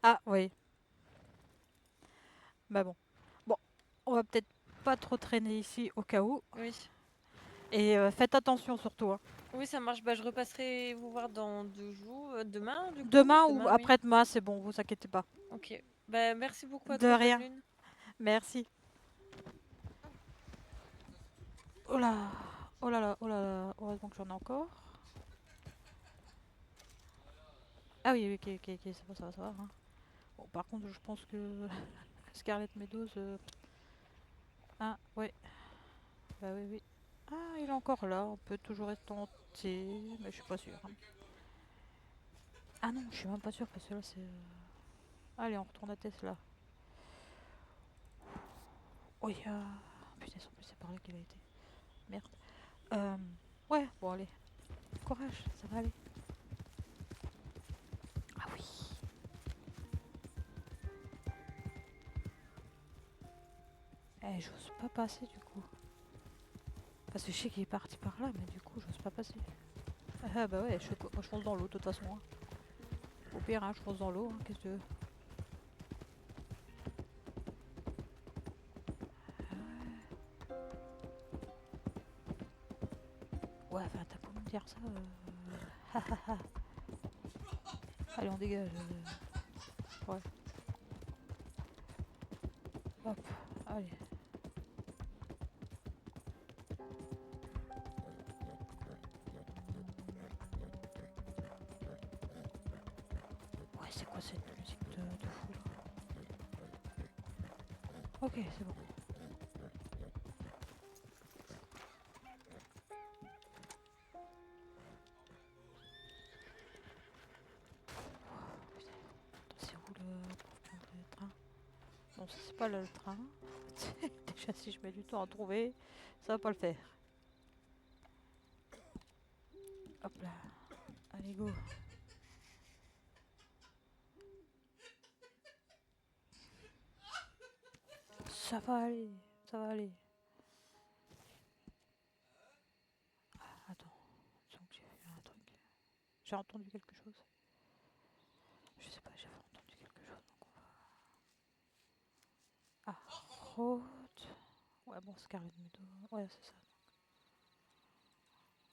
Ah, oui. Bah bon. Bon, on va peut-être pas trop traîner ici au cas où. Oui. Et faites attention surtout, hein. Oui, ça marche. Bah, je repasserai vous voir dans 2 jours. Demain, du coup? Demain ou Demain, oui. après-demain, c'est bon, vous inquiétez pas. Ok. Bah, merci beaucoup à De toi, Bonne rien. Lune. Merci. Oh là, oh là là, oh là là. Heureusement que j'en ai encore. Ah oui, oui, ok, ok, ok, ça va, ça va, ça va, hein. Bon, par contre, je pense que Scarlett Meadows. Ah, ouais, bah oui, oui. Ah, il est encore là, on peut toujours être tenté, mais je suis pas sûre, hein. Ah non, je suis même pas sûre parce que là c'est. Allez, on retourne à Tesla. Oh, il y a. Putain, en plus, c'est par là qu'il a été. Merde. Euh... Ouais, bon, allez. Courage, ça va aller. Ah oui. Eh, j'ose pas passer du coup. Parce que je sais qu'il est parti par là, mais du coup, j'ose pas passer. Ah bah ouais, moi, je fonce dans l'eau de toute façon, hein. Au pire, hein, je fonce dans l'eau, hein, qu'est-ce que tu veux. Ouais, enfin, t'as beau me dire ça. Allez, on dégage. Ouais, hop, allez. Ouais, c'est quoi cette musique de fou là? Ok, c'est bon. Putain, attends, c'est où pour prendre le train? Non, ça c'est pas là le train. Déjà, si je mets du temps à trouver, ça va pas le faire. Hop là, allez, go. Ça va aller, ça va aller. Attends, il semble que j'ai fait un truc. J'ai entendu quelque chose. Je sais pas, j'ai entendu quelque chose. Donc on va. Ah, route. Ouais, bon, Scarlet Meadow. Ouais, c'est ça.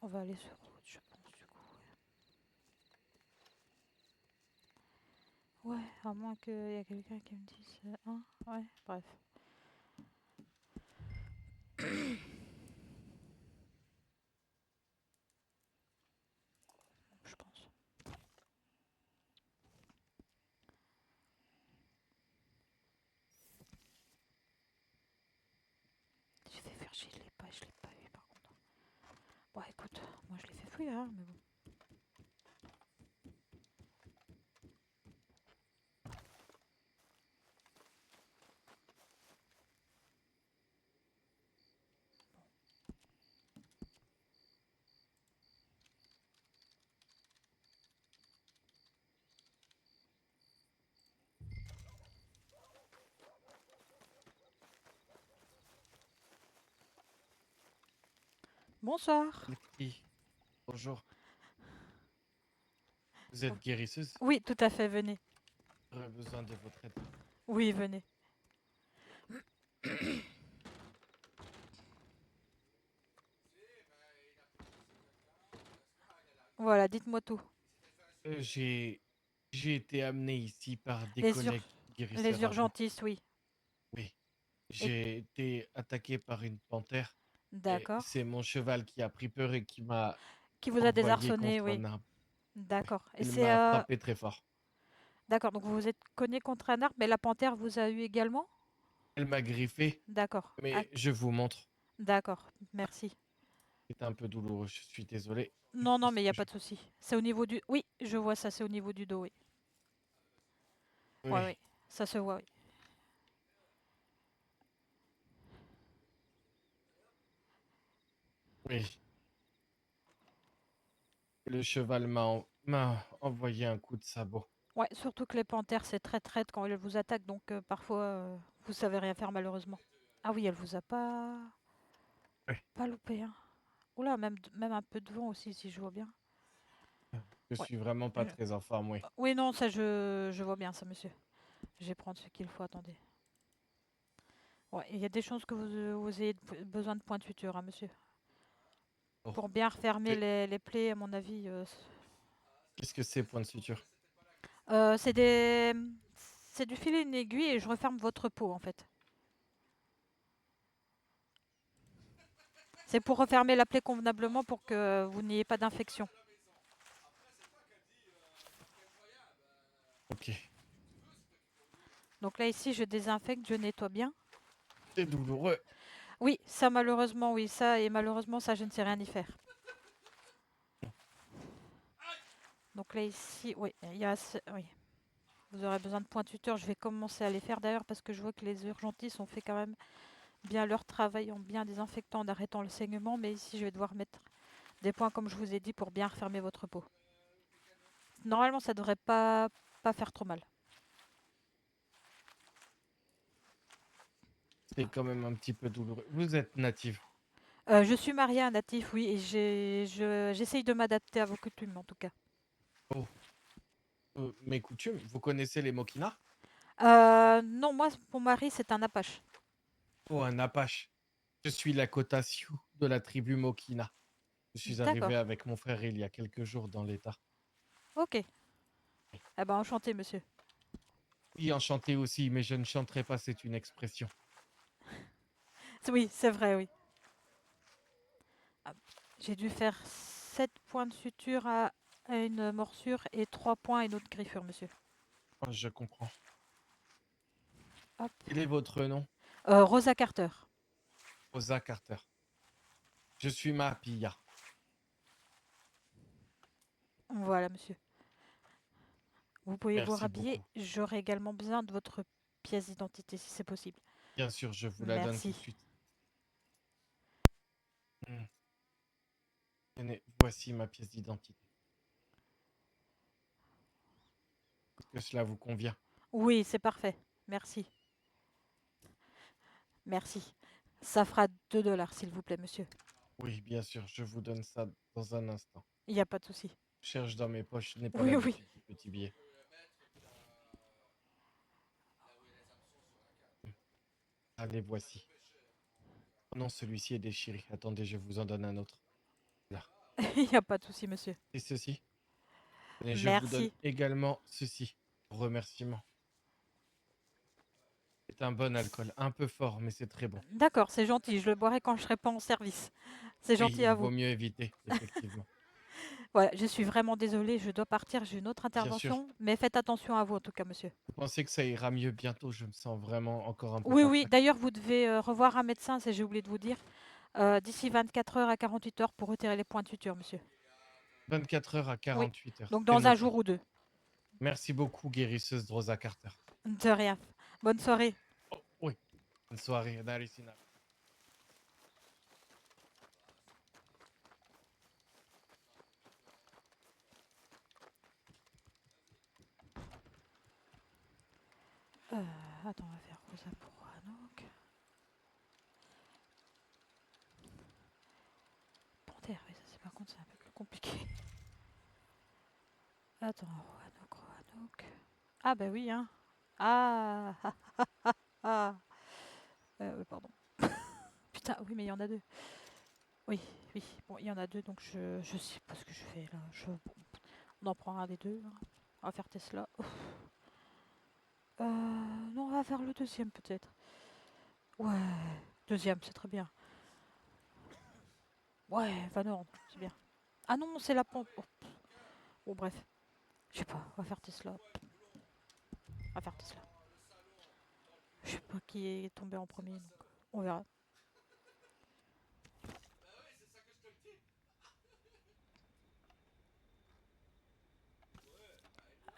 On va aller sur route, je pense, du coup. Ouais, à moins qu'il y ait quelqu'un qui me dise. Hein, ouais, bref, je pense. J'ai fait faire chier, je l'ai pas eu par contre. Bon, écoute, moi je l'ai fait fouiller, hein, mais bon. Bonsoir. Elfie, bonjour. Vous êtes guérisseuse? Oui, tout à fait, venez. J'aurais besoin de votre aide. Oui, venez. Voilà, dites-moi tout. Euh, j'ai j'ai été amené ici par des Les, ur collègues les guérisseurs à vous. urgentistes, oui. Oui, Et j'ai été attaqué par une panthère et d'accord. c'est mon cheval qui a pris peur et qui m'a Qui vous a envoyé désarçonné, contre oui. un arbre. Oui, D'accord. Et il c'est m'a frappé très fort. d'accord. Donc vous vous êtes cogné contre un arbre, mais la panthère vous a eu également? Elle m'a griffé, D'accord. Ah, mais je vous montre. d'accord. Merci. C'est un peu douloureux, je suis désolé. Non, non, mais il n'y a Je- pas de souci. C'est au niveau du. Oui, je vois ça. C'est au niveau du dos, oui. Ouais, Oui, oui. Ça se voit, oui. oui. Le cheval m'a envoyé un coup de sabot. Ouais, surtout que les panthères, c'est très traite quand elles vous attaquent, donc parfois, vous savez rien faire malheureusement. Ah oui, elle vous a Oui. pas loupé, hein. Oula, même un peu de vent aussi, si je vois bien. Je Ouais. suis vraiment pas Je- très en forme, oui. Oui, non, ça je vois bien ça, monsieur. Je vais prendre ce qu'il faut, attendez. Ouais, il y a des chances que vous ayez besoin de points de suture, hein, monsieur. Oh. Pour bien refermer C'est- les plaies, à mon avis. Qu'est-ce que c'est, point de suture? C'est des... C'est du fil et une aiguille et je referme votre peau, en fait. C'est pour refermer la plaie convenablement pour que vous n'ayez pas d'infection. Ok. Donc là, ici, je désinfecte, je nettoie bien. C'est douloureux. Oui, ça malheureusement, oui, ça, et malheureusement, ça, je ne sais rien y faire. Donc là, ici, oui, il y a... Oui. Vous aurez besoin de points tuteurs, je vais commencer à les faire d'ailleurs parce que je vois que les urgentistes ont fait quand même bien leur travail en bien désinfectant, en arrêtant le saignement, mais ici, je vais devoir mettre des points comme je vous ai dit pour bien refermer votre peau. Normalement, ça devrait pas faire trop mal. C'est quand même un petit peu douloureux. Vous êtes native. Je suis mariée à un natif, oui, et j'essaye de m'adapter à vos coutumes en tout cas. Oh. Mes coutumes, vous connaissez les Mokina? Non, moi, mon mari, c'est un Apache. Oh, un Apache. Je suis Lakota Sioux de la tribu Mokina. Je suis arrivé D'accord, avec mon frère il y a quelques jours dans l'État. ok. Eh ben, enchanté, monsieur. Oui, enchanté aussi, mais je ne chanterai pas, c'est une expression. Oui, c'est vrai, oui. Ah, j'ai dû faire 7 points de suture à une morsure et 3 points à une autre griffure, monsieur. Oh, je comprends. Hop. Quel est votre nom? Rosa Carter. Rosa Carter. Je suis Mapia. Voilà, monsieur. Vous pouvez vous Merci rhabiller. beaucoup. J'aurai également besoin de votre pièce d'identité si c'est possible. Bien sûr, je vous la donne tout Merci. de suite. Hmm. Tenez, voici ma pièce d'identité. Est-ce que cela vous convient? Oui, c'est parfait. Merci. Merci. Ça fera 2 dollars, s'il vous plaît, monsieur. Oui, bien sûr, je vous donne ça dans un instant. Il n'y a pas de souci. Je cherche dans mes poches, je n'ai pas Oui, oui. l'habitude du petit billet. Allez, voici. Oh non, celui-ci est déchiré. Attendez, je vous en donne un autre. Là. Il n'y a pas de souci, monsieur. Et ceci. Et je vous donne Merci. également ceci. Remerciement. C'est un bon alcool, un peu fort, mais c'est très bon. D'accord, c'est gentil. Je le boirai quand je serai pas en service. C'est Oui, gentil il à vous. vaut mieux éviter, effectivement. Voilà, je suis vraiment désolée. Je dois partir. J'ai une autre Bien sûr. intervention. Mais faites attention à vous, en tout cas, monsieur. Vous pensez que ça ira mieux bientôt? Je me sens vraiment encore un peu Oui, oui. pataque. D'ailleurs, vous devez revoir un médecin, j'ai oublié de vous dire, d'ici 24 heures à 48 heures pour retirer les points de suture, monsieur. 24 heures à Oui. 48 heures, Donc c'est dans un noté. jour ou deux. Merci beaucoup, guérisseuse Rosa Carter. De rien. Bonne soirée. Oh, oui. Bonne soirée, Narisina. Attends, on va faire Rosa pour Roanoke. Panthère, oui, ça c'est par contre c'est un peu plus compliqué. Attends, Roanoke. Ah bah oui, hein. Ah, ah, ah. Oui, pardon. Putain, oui, mais il y en a deux. Oui, oui. Bon, il y en a deux, donc je sais pas ce que je fais là. Bon, on en prend un des deux, hein. On va faire Tesla. Ouf. Non, on va faire le deuxième peut-être. Ouais, deuxième, c'est très bien. Ouais, Van Horn, c'est bien. Ah non, c'est la pompe. Oh, bon, bref. Je sais pas, on va faire Tesla. On va faire Tesla. Je sais pas qui est tombé en premier, donc on verra.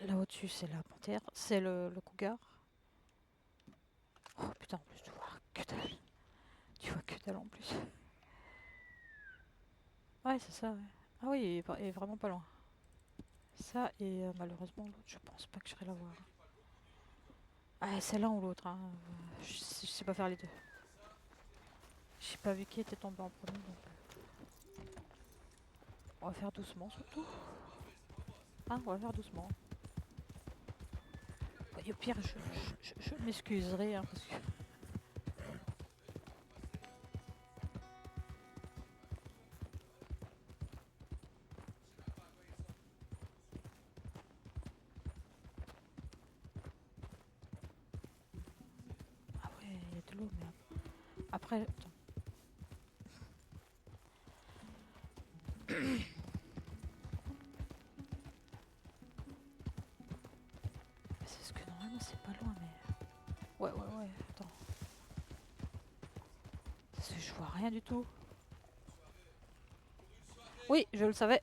Là au-dessus, c'est la panthère, c'est le cougar. Oh putain, en plus, tu vois que dalle. Tu vois que dalle en plus. Ouais, c'est ça, ouais. Ah oui, il est vraiment pas loin. Ça, et malheureusement, l'autre, je pense pas que je serai la voir. Ah, c'est l'un ou l'autre, hein. Je sais pas faire les deux. J'ai pas vu qui était tombé en premier, donc on va faire doucement surtout. Ah, on va faire doucement. Et au pire, je m'excuserai, hein, parce que... Ah ouais, il y a de l'eau, mais après... Attends. C'est ce que normalement c'est pas loin, mais... Ouais, attends. Parce que je vois rien du tout. Oui, je le savais.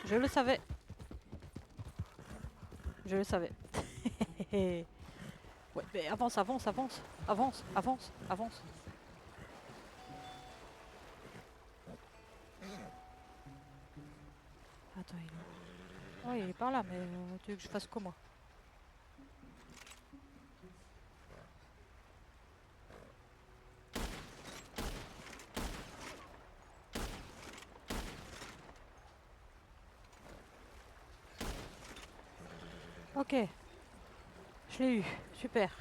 Je le savais. Je le savais. Ouais, mais avance. Attends, il est où? Ouais, il est par là, mais tu veux que je fasse comment? Ok, je l'ai eu. Super.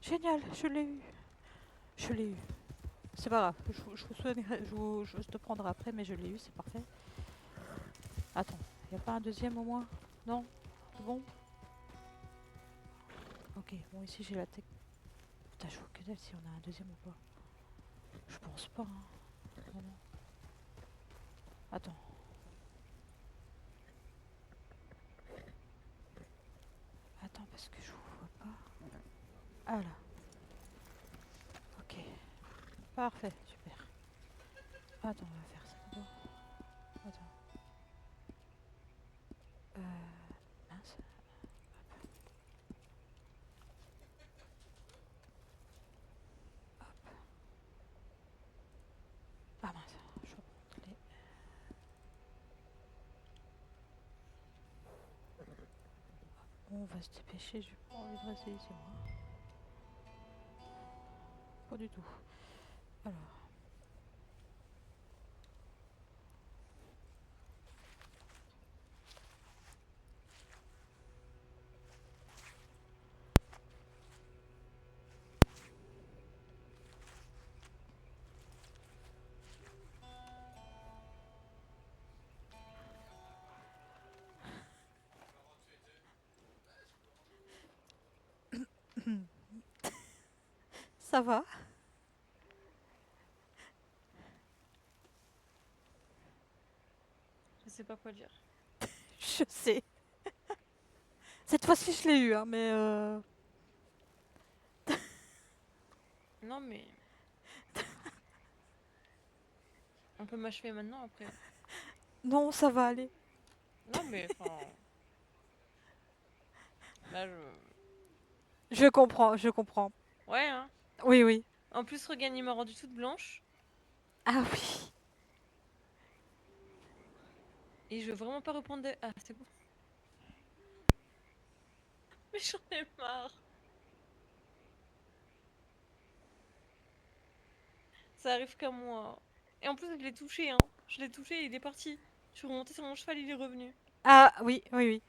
Génial, je l'ai eu. Je l'ai eu. C'est pas grave, je vous soignerai, je te prendrai après, mais je l'ai eu, c'est parfait. Attends, y a pas un deuxième au moins? Non? C'est bon? Ok, bon ici j'ai la tech. Putain, je vois que dalle si on a un deuxième ou pas. Je pense pas, hein. Vraiment. Attends. Attends, parce que je vous vois pas. Ah là. Ok. Parfait, super. Attends, on va faire ça d'abord. Attends. Mince. Ah mince, je reprends les... On va se dépêcher, j'ai pas envie de rester ici moi. Pas du tout. Alors. Ça va? Je sais pas quoi dire. Je sais. Cette fois-ci je l'ai eu, hein, mais Non, mais. On peut m'achever maintenant après. non, ça va aller. Non, mais enfin. Là, je. Je comprends, je comprends. Ouais, hein. Oui, oui. En plus, regagne, il m'a rendue toute blanche. Ah oui. Et je veux vraiment pas reprendre de. Ah, c'est bon. Mais j'en ai marre. Ça arrive qu'à moi. Et en plus, je l'ai touché, hein. Je l'ai touché, il est parti. Je suis remontée sur mon cheval, il est revenu. Ah oui, oui, oui.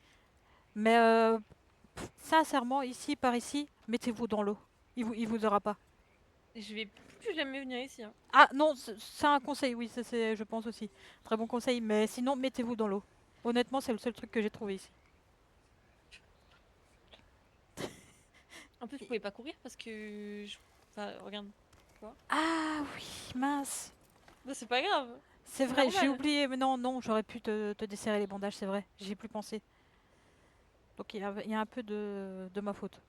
Mais sincèrement, ici, par ici, mettez-vous dans l'eau. Il vous aura pas. Et je vais plus jamais venir ici, hein. Ah non, c'est un conseil, oui, ça c'est, je pense aussi. Très bon conseil, mais sinon, mettez-vous dans l'eau. Honnêtement, c'est le seul truc que j'ai trouvé ici. En plus, je pouvais pas courir parce que. Enfin, regarde. Tu vois. Ah oui, mince. Bah, c'est pas grave. C'est C'est vrai, j'ai normal. oublié, mais non, j'aurais pu te desserrer les bandages, c'est vrai. J'y ai plus pensé. Donc il y a un peu de ma faute.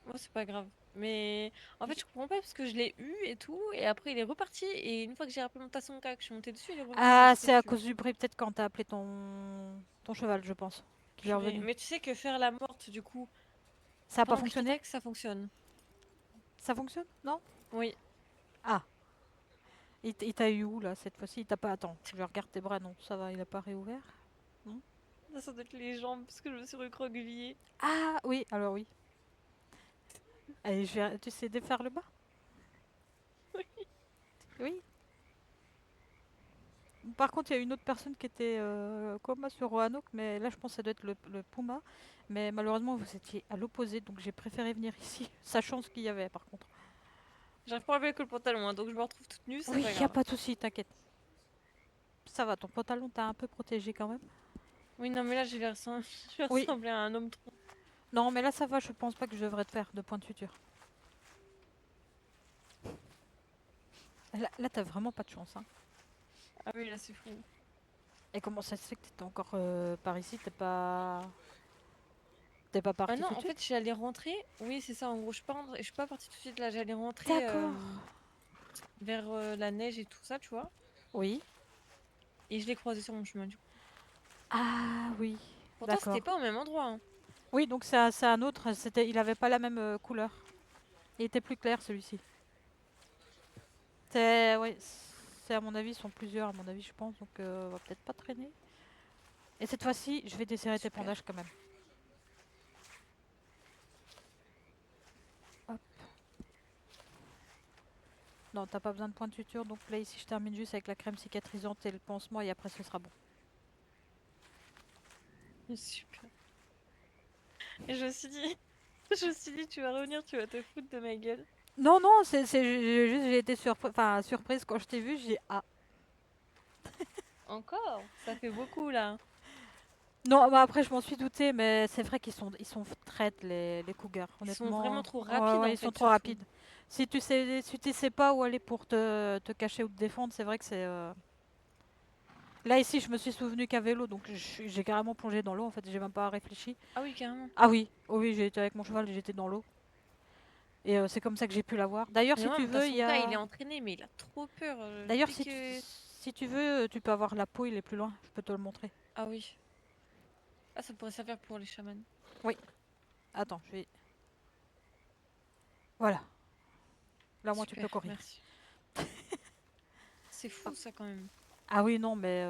Moi, c'est pas grave. Mais en fait, je comprends pas parce que je l'ai eu et tout. Et après, il est reparti. Et une fois que j'ai rappelé mon tasson que je suis montée dessus, il est revenu. Genre, Ah, j'étais c'est à dessus. cause du bruit, peut-être quand t'as appelé ton cheval, je pense, qu'il est Purée. revenu. Mais tu sais que faire la morte, du coup, Ça a pas pendant que je fonctionné? t'attaque, ça fonctionne. Ça fonctionne? Non? Oui. Ah, il t'a eu où là cette fois-ci? Il t'a pas. Attends, je regarde tes bras, non, ça va, il a pas réouvert? Non? Ça doit être les jambes parce que je me suis recroquevillée. Ah oui, alors oui. Allez, tu sais défaire le bas? Oui. Oui. Par contre, il y a une autre personne qui était comme moi sur Roanoke, mais là, je pense que ça doit être le Puma. Mais malheureusement, vous étiez à l'opposé, donc j'ai préféré venir ici, sachant ce qu'il y avait par contre. J'arrive pas à enlever que le pantalon, hein, donc je me retrouve toute nue, c'est Oui, pas il n'y a grave. pas de souci, t'inquiète. Ça va, ton pantalon t'a un peu protégé quand même. Oui, non, mais là, je vais Oui. ressembler à un homme tronc. Non, mais là, ça va, je pense pas que je devrais te faire de point de suture. Là, t'as vraiment pas de chance, hein. Ah oui, là, c'est fou. Et comment ça se fait que t'étais encore par ici? T'es pas Ah parti non, tout de en suite? fait, j'allais rentrer. Oui, c'est ça, en gros, je suis pas partie tout de suite là, j'allais rentrer D'accord. vers la neige et tout ça, tu vois. Oui. Et je l'ai croisé sur mon chemin, du coup. Ah oui, Pourtant, d'accord. c'était pas au même endroit, hein. Oui, donc c'est un autre. Il avait pas la même couleur. Il était plus clair celui-ci. Ouais, c'est à mon avis, ils sont plusieurs à mon avis, je pense. Donc on va peut-être pas traîner. Et cette fois-ci, je vais desserrer tes Super. bandages quand même. Hop. Non, t'as pas besoin de point de suture. Donc là, ici, je termine juste avec la crème cicatrisante et le pansement et après, ce sera bon. Super. Et je me suis dit, je me suis dit, tu vas revenir, tu vas te foutre de ma gueule. Non, non, j'ai été surprise quand je t'ai vu. Ah. Encore? Ça fait beaucoup là. Non, bah après, je m'en suis douté, mais c'est vrai ils sont traites, les cougars, Ils sont vraiment honnêtement. trop Ouais, rapides ouais, en ils sont fait, trop surtout. rapides. Si tu sais pas où aller pour te cacher ou te défendre, c'est vrai que c'est. Là, ici, je me suis souvenu qu'à vélo, donc j'ai carrément plongé dans l'eau, en fait, j'ai même pas réfléchi. Ah oui, carrément. Ah oui, oh oui, j'ai été avec mon cheval et j'étais dans l'eau. Et c'est comme ça que j'ai pu l'avoir. D'ailleurs, Mais si moi, tu mon veux, il y Tasonka, il est a. entraîné, mais il a trop peur. D'ailleurs, Dès que... si tu veux, tu peux avoir la peau, il est plus loin, je peux te le montrer. Ah oui. Ah, ça pourrait servir pour les chamans. Oui, attends, je vais. Voilà, là, au moins, tu peux Super, courir. merci. C'est fou ça quand même. Ah oui, non, mais.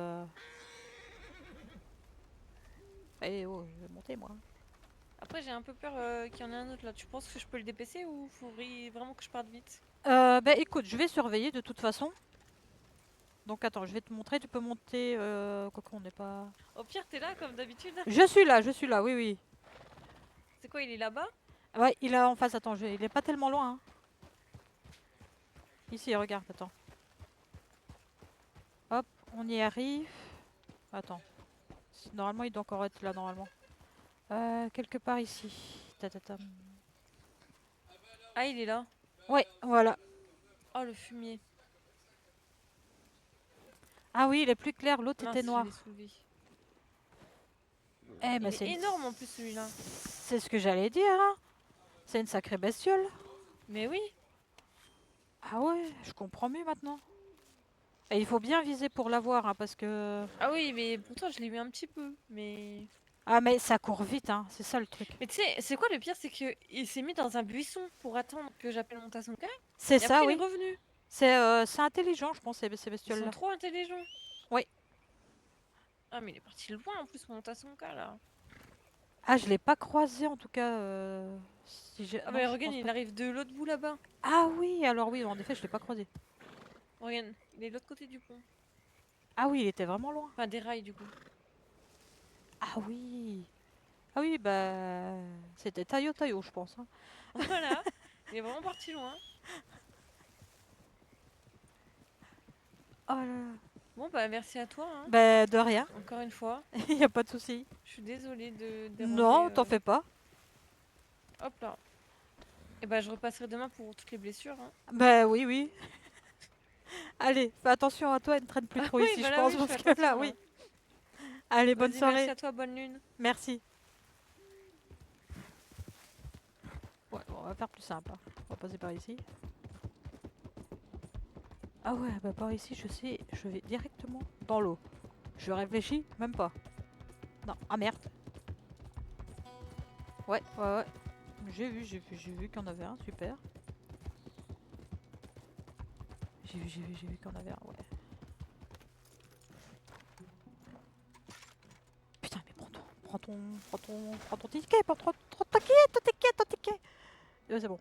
Eh oh, je vais monter moi. Après, j'ai un peu peur qu'il y en ait un autre là. Tu penses que je peux le dépasser ou vraiment que je parte vite? Bah écoute, je vais surveiller de toute façon. Donc attends, je vais te montrer, tu peux monter. Quoique on n'est pas. Au pire, t'es là comme d'habitude. Je suis là, oui, oui. C'est quoi, il est là-bas? Ouais, il est en face, attends, il est pas tellement loin. Hein. Ici, regarde, attends. Hop, on y arrive. Attends. Normalement, il doit encore être là, normalement. Quelque part ici. Ta. Ah, il est là. Ouais, voilà. Oh, le fumier. Ah oui, il est plus clair, l'autre était Mince, je noir. l'ai soulevé. Eh, mais Il est énorme en plus celui-là. c'est ce que j'allais dire, hein. C'est une sacrée bestiole. Mais oui. Ah ouais, je comprends mieux maintenant. Et il faut bien viser pour l'avoir, hein, parce que... Ah oui, mais pourtant je l'ai eu un petit peu. Mais Ah mais ça court vite, hein, c'est ça le truc. tu sais, c'est quoi le pire? C'est qu'il s'est mis dans un buisson pour attendre que j'appelle mon Tasonka. C'est Et après ça, il est oui. revenu. C'est intelligent, je pense, ces Ils sont bestioles-là. trop intelligents. Oui. Ah, mais il est parti loin en plus, mon Tasonka là. Ah, je l'ai pas croisé en tout cas. Ah, Non, mais je regarde, pense il pas. arrive de l'autre bout là-bas. Ah oui, alors oui, en effet, je l'ai pas croisé. Regarde, il est de l'autre côté du pont. Ah oui, il était vraiment loin. Enfin, des rails du coup. Ah oui. Ah oui, bah... C'était Tayo Tayo, je pense. Hein. Voilà. Il est vraiment parti loin. Oh là là. Bon, bah merci à toi, hein. Bah, de rien. Encore une fois. Il n'y a pas de souci. Je suis désolée de déranger. Non, t'en fais pas. Hop là. Et bah, je repasserai demain pour toutes les blessures, hein. Bah oui, oui. Allez, fais attention à toi et ne traîne plus Ah trop oui, ici, je voilà, pense, oui, je parce fais que là, attention, oui. hein. Allez, bonne Vas-y, merci soirée. à toi, bonne lune. Merci. Ouais, bon, on va faire plus simple. Hein. On va passer par ici. Ah ouais, bah par ici, je sais, je vais directement dans l'eau. Je réfléchis même pas. Non, ah merde. Ouais, ouais, ouais. J'ai vu qu'il y en avait un, super. J'ai vu qu'il y en avait un, ouais. Putain, mais prends ton ticket, prends ton ticket. C'est bon.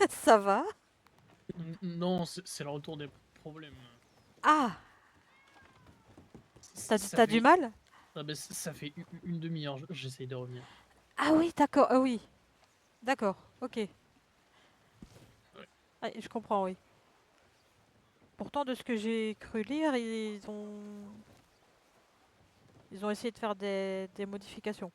Ça va? Non, c'est le retour des problèmes. Ah, Ça t'as du fait, mal? ça fait une demi-heure, j'essaye de revenir. Ah oui, d'accord, ah oui. D'accord, ok. Ouais. Ah, je comprends, oui. Pourtant, de ce que j'ai cru lire, ils ont essayé de faire des modifications.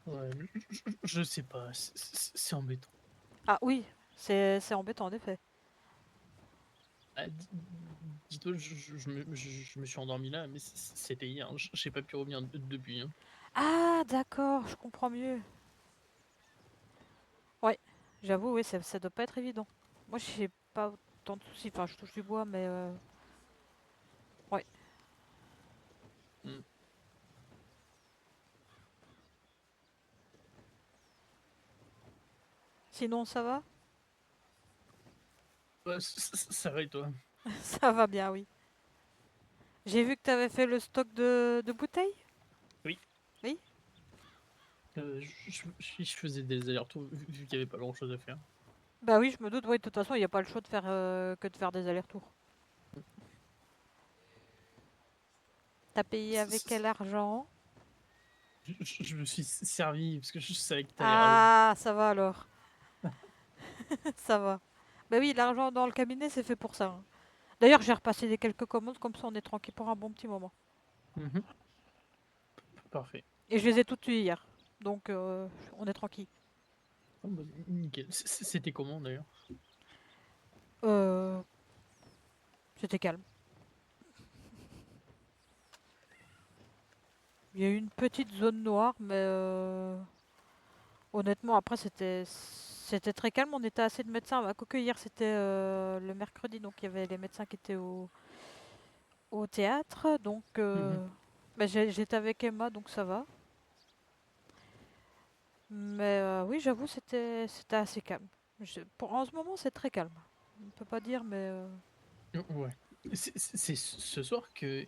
Ouais, mais je sais pas, c'est embêtant. Ah oui, c'est embêtant, en effet. Ah, dis-toi, je me suis endormi là, mais c'était hier, hein. J'ai pas pu revenir depuis, hein. Ah, d'accord, je comprends mieux. Ouais, j'avoue, oui, ça doit pas être évident. Moi, j'ai pas autant de soucis. Enfin, je touche du bois, mais ouais. Mm. Sinon, ça va? Ouais, ça va et toi? Ça va bien, oui. J'ai vu que tu avais fait le stock de bouteilles. Oui. Oui. Je faisais des allers-retours vu qu'il y avait pas grand-chose à faire. Bah oui, je me doute. Oui, de toute façon, il n'y a pas le choix de faire que de faire des allers-retours. T'as payé avec quel argent? Je me suis servi parce que je savais que t'allais râler. Ah, ça va alors. Ça va. Bah oui, l'argent dans le cabinet, c'est fait pour ça, hein. D'ailleurs, j'ai repassé des quelques commandes, comme ça on est tranquille pour un bon petit moment. Mhm. Parfait. Et je les ai toutes tuées hier. Donc, on est tranquille. Oh, bah, nickel. C'était comment d'ailleurs? Euh, C'était calme. Il y a eu une petite zone noire, mais honnêtement, après, c'était très calme. On était assez de médecins. Bah, quoique hier, c'était le mercredi, donc il y avait les médecins qui étaient au théâtre. Donc, Mhm. bah, j'étais avec Emma, donc ça va. Mais oui, j'avoue, c'était assez calme. En ce moment, c'est très calme. On ne peut pas dire, mais Ouais. C'est ce soir que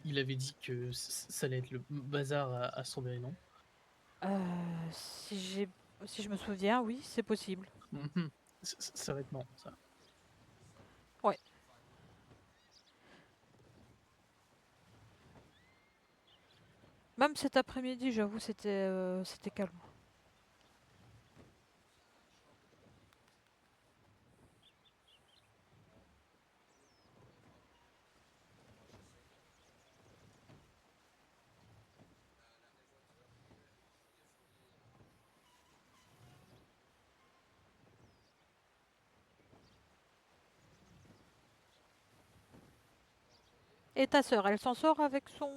il avait dit que ça allait être le bazar à Chambéry, non? si si je me souviens, oui, c'est possible. Mhm. Ça va être marrant, ça. Ouais. Même cet après-midi, j'avoue, c'était calme. Et ta sœur, elle s'en sort avec son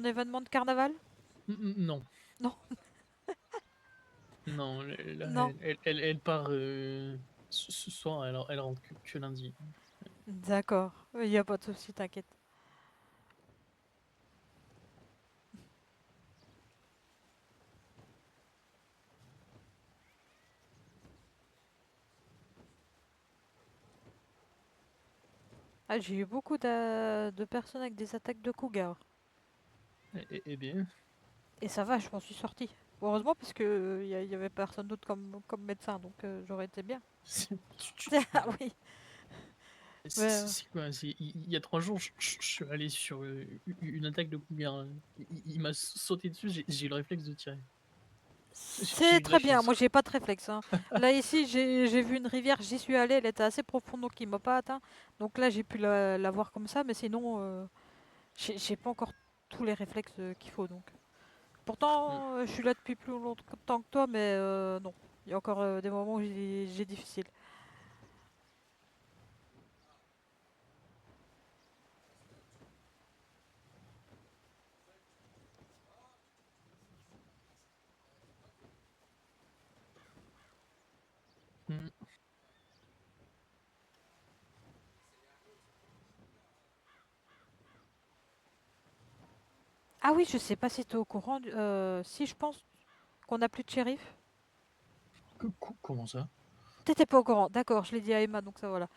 événement de carnaval? Non, Non, non, là, non. elle part ce soir, elle rentre que lundi. D'accord, il n'y a pas de souci, t'inquiète. Ah, j'ai eu beaucoup de personnes avec des attaques de cougar. Eh bien, Et ça va, je m'en suis sortie. Heureusement, parce que y avait personne d'autre comme médecin, donc j'aurais été bien. tu Ah m'étonnes. oui, mais, C'est quoi? Il y a 3 jours, je suis allé sur une attaque de cougar. Il m'a sauté dessus, j'ai eu le réflexe de tirer. J'ai c'est eu de la très bien. chance. Moi, j'ai pas de réflexe, hein. Là, ici, j'ai vu une rivière, j'y suis allée, elle était assez profonde, donc il m'a pas atteint. Donc là, j'ai pu la voir comme ça, mais sinon, j'ai pas encore tous les réflexes qu'il faut. Donc. Mm. Pourtant, je suis là depuis plus longtemps que toi, mais non. Il y a encore des moments où j'ai difficile. Mm. Ah oui, je sais pas si tu es au courant. Si je pense qu'on n'a plus de shérif. Comment ça? T'étais pas au courant, d'accord, je l'ai dit à Emma, donc ça voilà.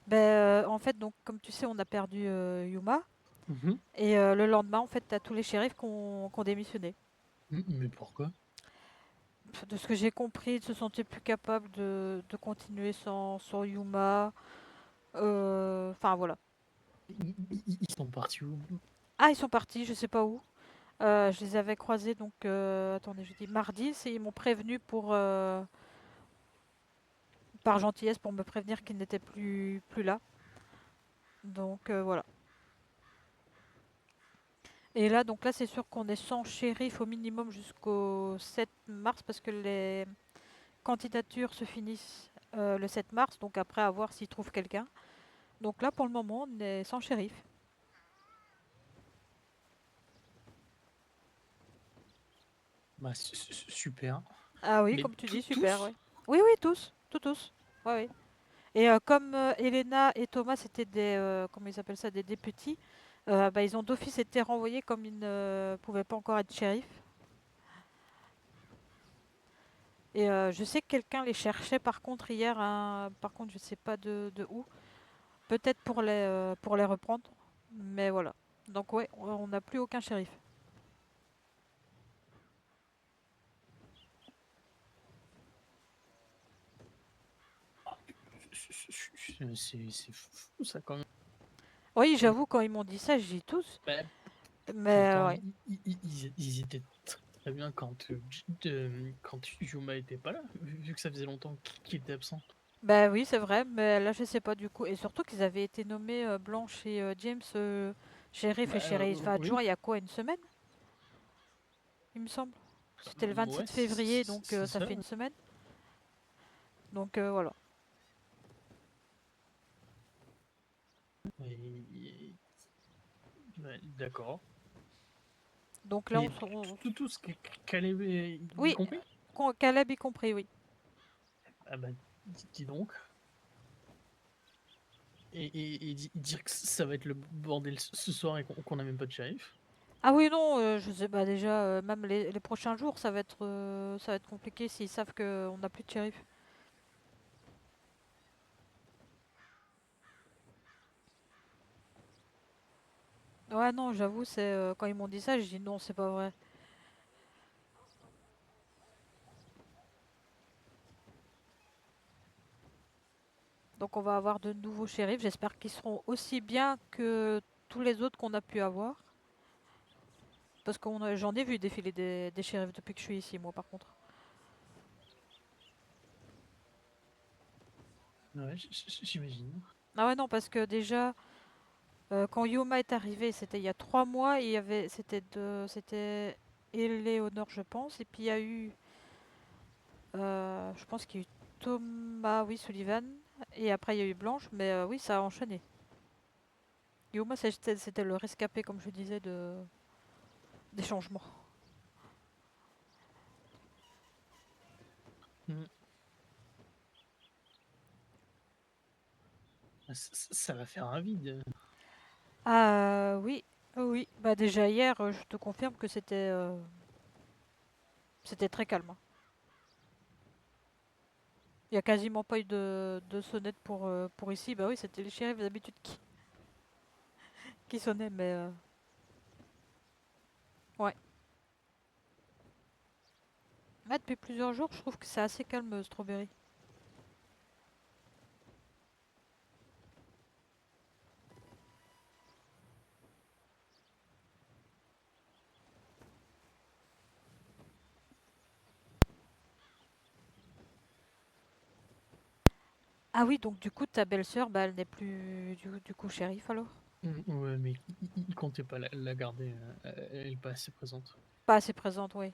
Ben, en fait, donc, comme tu sais, on a perdu Yuma. Mhm. Et le lendemain, en fait, t'as tous les shérifs qui ont démissionné. Mais pourquoi? De ce que j'ai compris, ils se sentaient plus capables de continuer sans Yuma. Enfin, voilà. Ils sont partis où? Ah, ils sont partis, je sais pas où. Je les avais croisés, donc, attendez, je dis mardi, ils m'ont prévenu par gentillesse pour me prévenir qu'ils n'étaient plus là. Donc, voilà. Et là, donc là, c'est sûr qu'on est sans shérif au minimum jusqu'au 7 mars parce que les candidatures se finissent le 7 mars, donc après à voir s'ils trouvent quelqu'un. Donc là, pour le moment, on est sans shérif. Bah, super. Ah oui, Mais comme tu dis, super, tous? ouais. Oui, oui, tous, tous. Ouais, ouais. Et comme Elena et Thomas, c'était comment ils appellent ça, des députés, bah, ils ont d'office été renvoyés comme ils ne pouvaient pas encore être shérifs. Et je sais que quelqu'un les cherchait par contre hier, hein, par contre je sais pas de où, peut-être pour les reprendre, mais voilà. Donc ouais, on n'a plus aucun shérif. C'est fou ça quand même. Oui, j'avoue, quand ils m'ont dit ça, j'ai tous. Bah, Mais pourtant, ouais. ils étaient très bien quand Yuma était pas là, vu que ça faisait longtemps qu'il était absent. Bah oui, c'est vrai, mais là je sais pas du coup. Et surtout qu'ils avaient été nommés Blanche et James shérif Bah, et shérif oui, adjoint il y a quoi, une semaine, il me semble. C'était le ouais, 27 février, donc c'est ça ça. fait une semaine. Donc voilà. Et- ouais, d'accord. Donc là, Mais tout ce Caleb y Oui, compris? Caleb y compris, oui. Ah bah, dis donc. Et dire que ça va être le bordel ce soir et qu'on a même pas de shérif. Ah oui, non, je sais pas déjà, même les prochains jours, ça va être compliqué s'ils savent qu'on n'a plus de shérif. Ouais, non, j'avoue, c'est quand ils m'ont dit ça, j'ai dit non, c'est pas vrai. Donc on va avoir de nouveaux shérifs. J'espère qu'ils seront aussi bien que tous les autres qu'on a pu avoir. Parce que j'en ai vu défiler des shérifs depuis que je suis ici, moi, par contre. Ouais, j'imagine. Ah ouais, non, parce que déjà, quand Yoma est arrivé, c'était il y a 3 mois, c'était Éléonore, je pense. Et puis il y a eu, je pense qu'il y a eu Thomas, oui, Sullivan. Et après, il y a eu Blanche, mais oui, ça a enchaîné. Yoma, c'était le rescapé, comme je disais, des changements. Mm. Ça va faire un vide. Ah oui, oui. Bah déjà hier, je te confirme que c'était très calme, hein. Il y a quasiment pas eu de sonnette pour ici. Bah oui, c'était les shérifs d'habitude qui sonnaient, mais ouais. Là, depuis plusieurs jours, je trouve que c'est assez calme, Strawberry. Ah oui, donc du coup, ta belle-sœur, bah elle n'est plus du coup shérif alors? Ouais, mais il comptait pas la garder. Elle est pas assez présente. Pas assez présente, oui.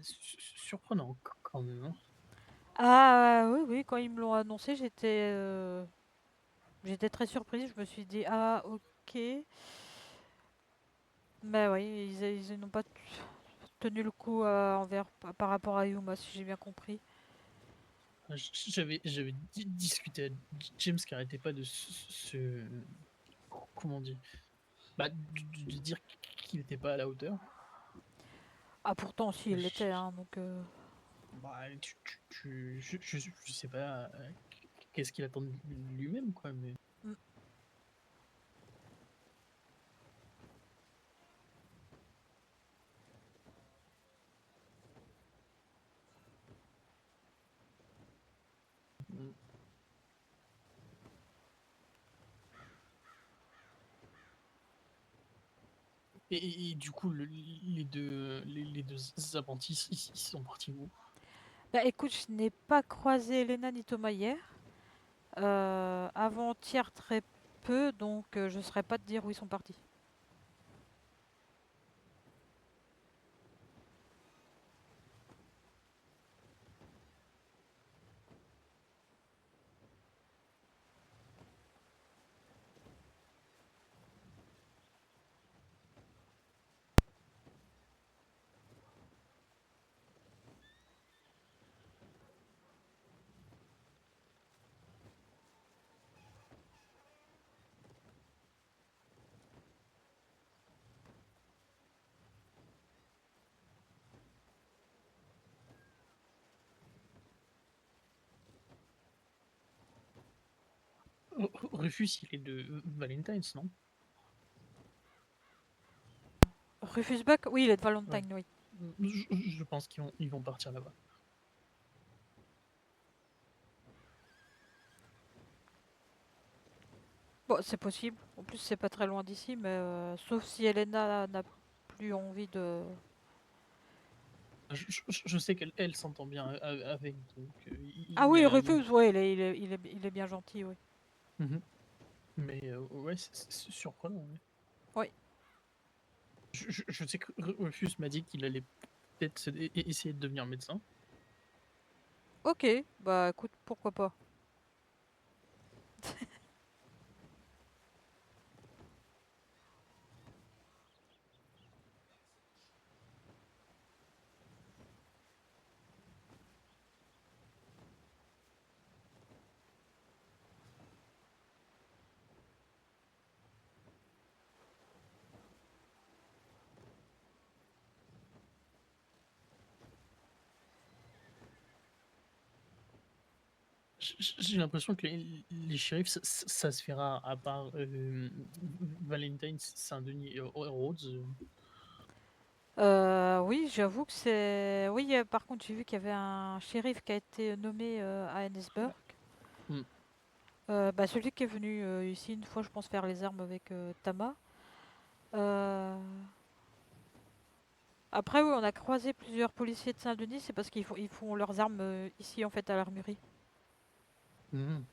surprenant quand même. Hein. Ah oui, oui, quand ils me l'ont annoncé, j'étais très surprise. Je me suis dit, ah ok. Mais oui, ils n'ont pas tenu le coup par rapport à Yuma, si j'ai bien compris. J'avais discuté avec James qui arrêtait pas de comment on dit, bah, de dire qu'il n'était pas à la hauteur. Ah pourtant, si, il l'était, hein, donc... Bah, je sais pas qu'est-ce qu'il attend de lui-même, quoi, mais... mm. Mm. Et du coup, les deux apprentis, ils sont partis où? Bah écoute, je n'ai pas croisé Elena ni Thomas hier. Avant-hier, très peu, donc je ne saurais pas te dire où ils sont partis. Rufus, il est de Valentine's, non? Rufus Buck? Oui, il est de Ouais. Valentine, oui. Je pense ils vont partir là-bas. Bon, c'est possible. En plus, c'est pas très loin d'ici, mais sauf si Elena n'a plus envie de... Je sais qu'elle elle s'entend bien avec, donc Ah oui, mais Rufus, ouais, il est bien gentil, oui. mhm. Mais ouais, c'est surprenant. Ouais. Oui. Je sais que Rufus m'a dit qu'il allait peut-être essayer de devenir médecin. Ok, bah écoute, pourquoi pas. J'ai l'impression que les shérifs, ça se fera à part Valentine, Saint-Denis et Rhodes. Oui, j'avoue que c'est... Oui, par contre, j'ai vu qu'il y avait un shérif qui a été nommé à Ennisburg. Hmm. Bah, celui qui est venu ici une fois, je pense, faire les armes avec Tama. Euh, Après, oui, on a croisé plusieurs policiers de Saint-Denis, c'est parce ils font leurs armes ici, en fait, à l'armurerie. Mhm.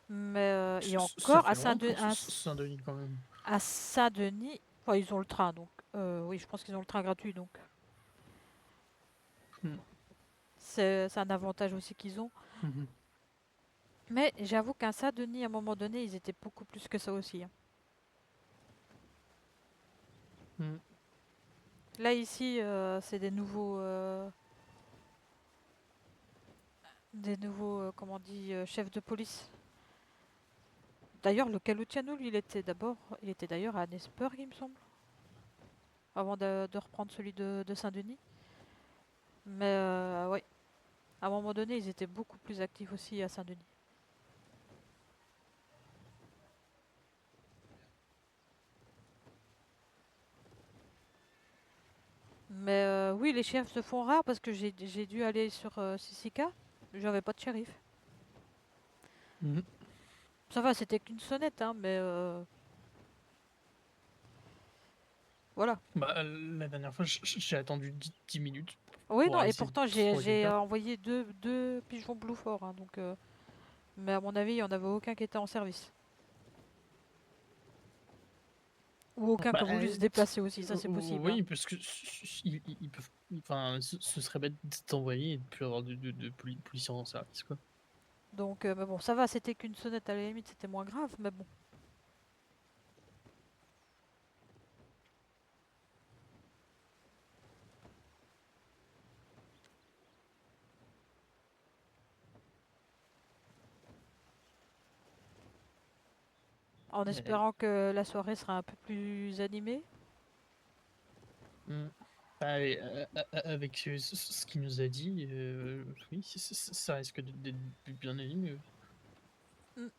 Mais et Ça encore, fait loin pour Saint-Denis quand même. à Saint-Denis, enfin, ils ont le train, donc oui, je pense qu'ils ont le train gratuit, donc Hmm. c'est un avantage aussi qu'ils ont. Mhm. Mais j'avoue qu'à Saint-Denis, à un moment donné, ils étaient beaucoup plus que ça aussi, hein. Hmm. Là, ici, c'est des nouveaux, comment on dit, chefs de police. D'ailleurs, le Luciano, lui, il était d'ailleurs à Annesburg, il me semble, avant de reprendre celui de Saint-Denis. Mais ouais, à un moment donné, ils étaient beaucoup plus actifs aussi à Saint-Denis. Mais oui, les chefs se font rares parce que j'ai dû aller sur Sisika. J'avais pas de shérif. Mhm. Ça va, c'était qu'une sonnette, hein, mais voilà. Bah, la dernière fois, j'ai attendu 10 minutes Oui, non, pour et essayer de pourtant trouver j'ai quelqu'un. envoyé deux pigeons Blue Fort, hein, donc, mais à mon avis, il n'y en avait aucun qui était en service. Ou aucun qui Bah, a voulu se déplacer aussi, ça c'est possible. oui, Hein. parce que ils peuvent. Enfin, ce serait bête de t'envoyer et de plus avoir de policiers en service, quoi. Donc, mais bon, ça va, c'était qu'une sonnette à la limite, c'était moins grave, mais bon. En Mais, espérant que la soirée sera un peu plus animée. hmm, bah, avec ce qu'il nous a dit, oui, ça risque d'être bien animé. Oui. Mm.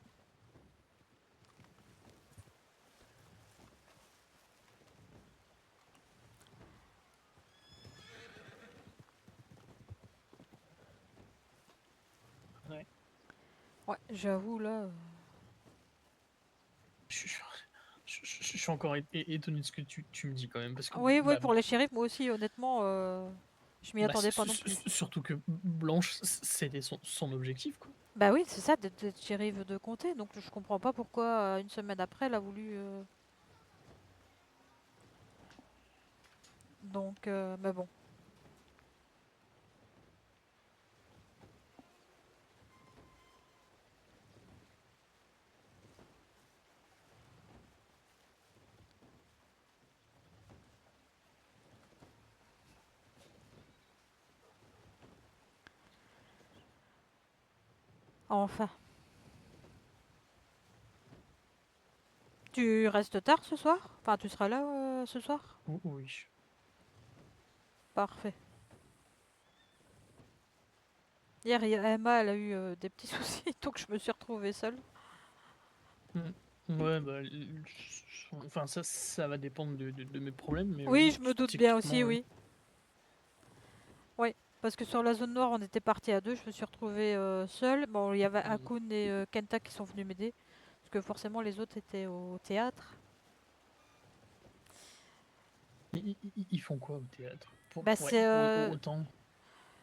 Ouais. Ouais, j'avoue là. Je, je- je suis encore étonné de ce que tu me dis quand même, parce que Oui, oui, pour les shérifs, moi aussi, honnêtement, je m'y bah, attendais pas non plus. surtout que Blanche, c'était son objectif, quoi. Bah oui, c'est ça, d'être shérif de comté, donc je comprends pas pourquoi une semaine après, elle a voulu. Donc, mais bon. Enfin. Tu restes tard ce soir? Enfin, tu seras là ce soir? Oui. Parfait. Hier, Emma, elle a eu des petits soucis, donc je me suis retrouvée seule. Mm. Ouais, bah, enfin, ça va dépendre de mes problèmes, mais Oui, oui, je me doute bien techniquement, aussi, oui. oui. Oui, parce que sur la zone noire, on était partis à deux, je me suis retrouvée seule. Bon, il y avait Mm. Akun et Kenta qui sont venus m'aider, parce que forcément les autres étaient au théâtre. Ils font quoi au théâtre? Bah, Ouais, c'est autant.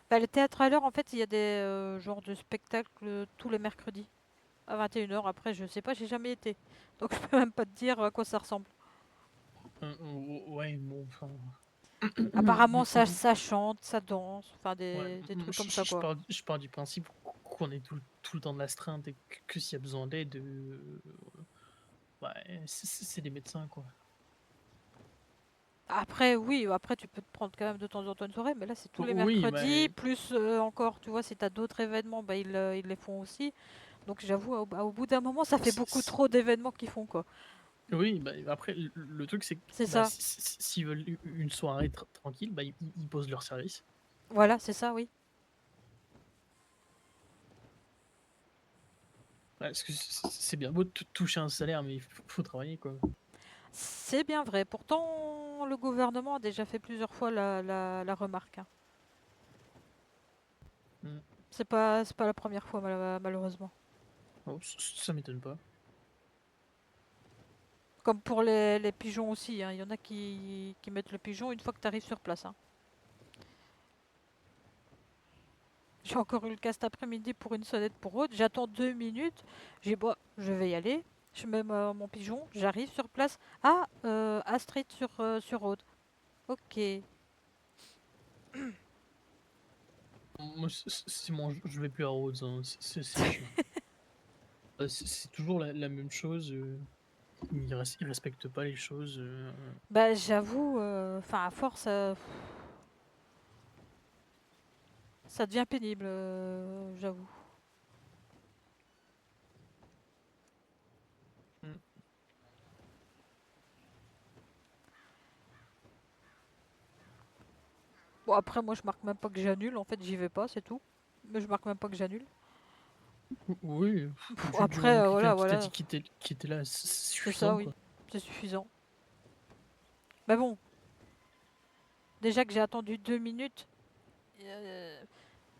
bah, le théâtre à l'heure, en fait, il y a des genres de spectacles tous les mercredis à 21 h. Après, je sais pas, j'ai jamais été. Donc je peux même pas te dire à quoi ça ressemble. Ouais, bon, enfin. Apparemment, ça chante, ça danse, enfin Ouais, des trucs comme ça, quoi. je pars du principe qu'on est tout le temps de l'astreinte et que s'il y a besoin d'aide, ouais, c'est des médecins, quoi. Après, oui, après tu peux te prendre quand même de temps en temps une soirée, mais là c'est tous les Oui, mercredis, mais plus encore, tu vois, si t'as d'autres événements, bah ils les font aussi. Donc j'avoue, au bout d'un moment, ça fait beaucoup trop d'événements qu'ils font, quoi. oui, bah, après, le truc, c'est que C'est bah, ça. s'ils veulent une soirée tranquille, bah, ils posent leur service. Voilà, c'est ça, oui. Ouais, parce que c'est bien beau de toucher un salaire, mais il faut travailler, quoi. C'est bien vrai. Pourtant, le gouvernement a déjà fait plusieurs fois la remarque. Hein. Mm. C'est pas la première fois, malheureusement. Oh, ça m'étonne pas. Comme pour les pigeons aussi, hein. Il y en a qui mettent le pigeon une fois que tu arrives sur place. Hein. J'ai encore eu le cas cet après-midi pour une sonnette pour autre. J'attends 2 minutes. J'ai bon, je vais y aller. Je mets mon pigeon. J'arrive sur place. Ah, Astrid sur Aude. Ok. Moi, c'est bon, je vais plus à Rhodes, hein, c'est chiant. C'est toujours la même chose. Ils respectent pas les choses. Bah, j'avoue, enfin, à force, ça devient pénible, j'avoue. Mm. Bon, après, moi, je marque même pas que j'annule. En fait, j'y vais pas, c'est tout. Mais je marque même pas que j'annule. Oui, du Après, moment que quelqu'un voilà, qui t'a dit voilà. qu'il était là, c'est C'est ça, suffisant, oui. quoi. C'est suffisant. Mais bon, déjà que j'ai attendu 2 minutes. euh,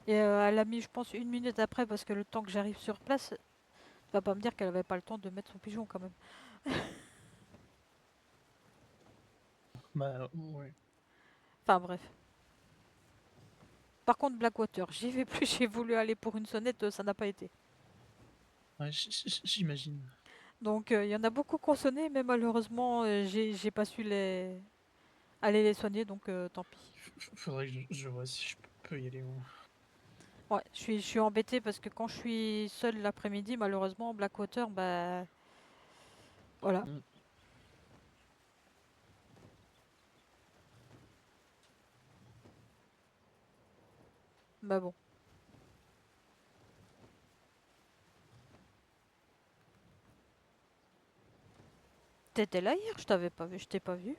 Et elle a mis, je pense, 1 minute après parce que le temps que j'arrive sur place, tu vas pas me dire qu'elle avait pas le temps de mettre son pigeon quand même. Bah, ouais. Enfin bref. Par contre, Blackwater, j'y vais plus. J'ai voulu aller pour une sonnette, ça n'a pas été. Ouais, j'imagine. Donc il y en a beaucoup qui ont sonné, mais malheureusement j'ai pas su aller les soigner, donc tant pis. Faudrait que je vois si je peux y aller, moi. Ouais, je suis embêtée parce que quand je suis seule l'après-midi, malheureusement, Blackwater, bah voilà. Mm. Bah bon. T'étais là hier, je t'avais pas vu, je t'ai pas vu.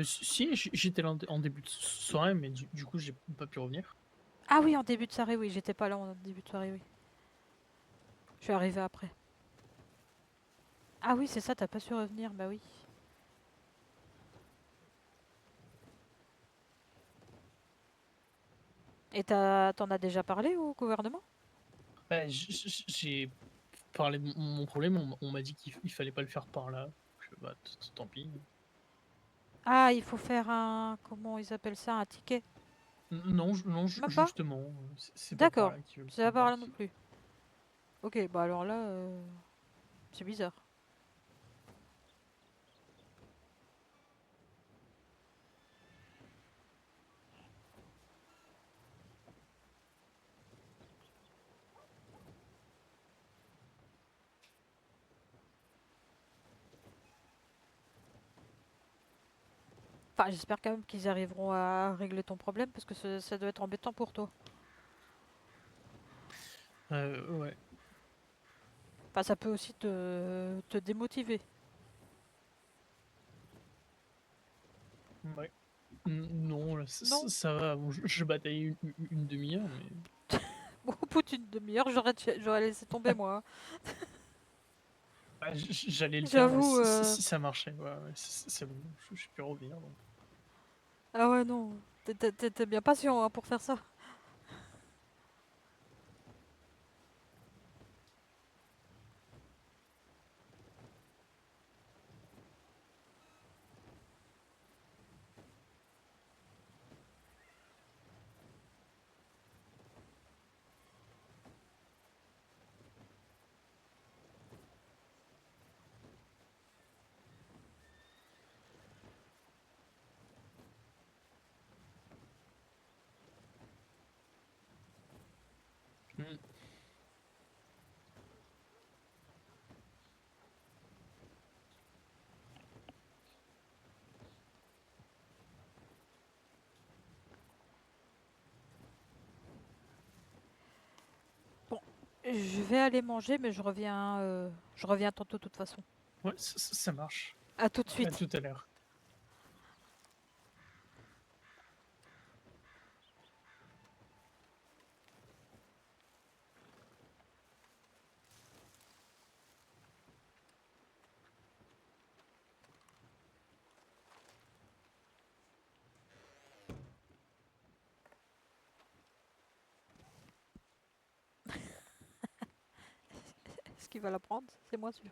Si, j'étais là en début de soirée, mais du coup, j'ai pas pu revenir. Ah oui, en début de soirée, oui, j'étais pas là en début de soirée, oui. Je suis arrivée après. Ah oui, c'est ça, t'as pas su revenir, bah oui. Et t'en as déjà parlé au gouvernement? Bah, j'ai parlé de mon problème, on m'a dit qu'il fallait pas le faire par là. Donc, bah, tant pis. Ah, il faut faire un... Comment ils appellent ça? Un ticket? Non, non, Même pas? justement, c'est pas par D'accord, là qu'ils veulent c'est qu'on pas par là passe. non plus. Ok, bah alors là, c'est bizarre. Enfin, j'espère quand même qu'ils arriveront à régler ton problème parce que ça doit être embêtant pour toi. Ouais. Enfin, ça peut aussi te démotiver. Ouais. Non, là, Non? ça va. Bon, je bataille une demi-heure, mais Au bout d'une demi-heure, j'aurais laissé tomber moi. bah, j'allais le faire J'avoue. si ça marchait. Ouais, ouais, c'est bon, je peux revenir. Donc. Ah ouais, non. T'es bien patient hein, pour faire ça. Mm. Bon, je vais aller manger, mais je reviens tantôt de toute façon. Ouais, ça marche. À tout de À suite. tout à l'heure. Est-ce qu'il va la prendre? C'est moins sûr.